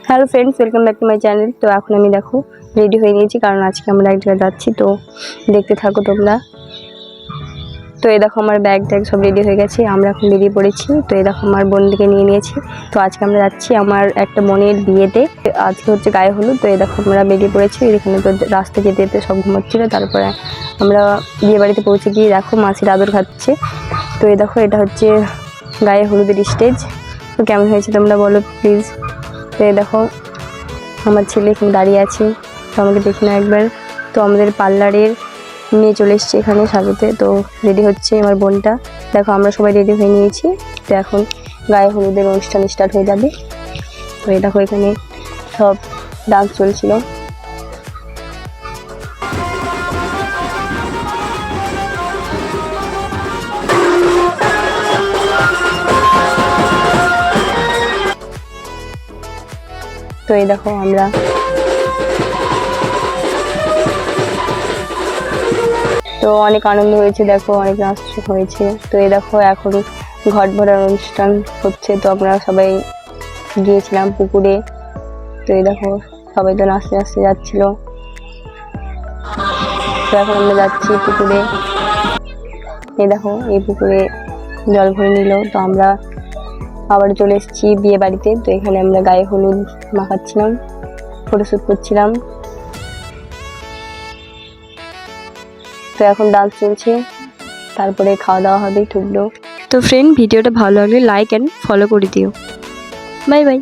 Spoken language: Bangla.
Hello friends, welcome back to my channel. তো এখন আমি দেখো রেডি হয়ে নিয়েছি, কারণ আজকে আমরা এক জায়গায় যাচ্ছি। তো দেখতে থাকো তোমরা। তো এই দেখো আমার ব্যাগ ট্যাগ সব রেডি হয়ে গেছে, আমরা এখন বেরিয়ে পড়েছি। তো এই দেখো আমার বোনদিকে নিয়ে নিয়েছি। তো আজকে আমরা যাচ্ছি আমার একটা বোনের বিয়েতে। আজকে হচ্ছে গায়ে হলুদ। তো এই দেখো আমরা বেরিয়ে পড়েছি। এখানে তো রাস্তা যেতে যেতে সব ঘুমাচ্ছিল। তারপরে আমরা বিয়ে বাড়িতে পৌঁছে গিয়ে দেখো মাসির আদর খাচ্ছে। তো এই দেখো এটা হচ্ছে গায়ে হলুদের স্টেজ। তো কেমন হয়েছে তোমরা বলো প্লিজ। তো এই দেখো আমার ছেলে এখানে দাঁড়িয়ে আছে, তো আমাকে দেখি না একবার। তো আমাদের পার্লারের নিয়ে চলে এসছে এখানে সাজাতে। তো রেডি হচ্ছে আমার বোনটা। দেখো আমরা সবাই রেডি হয়ে নিয়েছি। তো এখন গায়ে হলুদের অনুষ্ঠান স্টার্ট হয়ে যাবে। তো এই দেখো এখানে সব ডান্স চলছিল। তো এই দেখো আমরা তো অনেক আনন্দ হয়েছে, দেখো অনেক নাচ হয়েছে। তো এই দেখো এখন ঘট ভরার অনুষ্ঠান হচ্ছে। তো আমরা সবাই গিয়েছিলাম পুকুরে। তো এই দেখো সবাই তো নাচতে নাচতে যাচ্ছিল। তো এখন আমরা যাচ্ছি পুকুরে। এই দেখো এই পুকুরে জল ভরে নিল। তো আমরা আবার চলে এসেছি বিয়ে বাড়িতে। তো এখানে আমরা গায়ে হলুদ মাখাচ্ছিলাম, ফটোশ্যুট করছিলাম। তো এখন ডান্স চলছে, তারপরে খাওয়া দাওয়া হবে, ঠুকলো। তো ফ্রেন্ড, ভিডিওটা ভালো লাগলে লাইক অ্যান্ড ফলো করে দিও। Bye bye.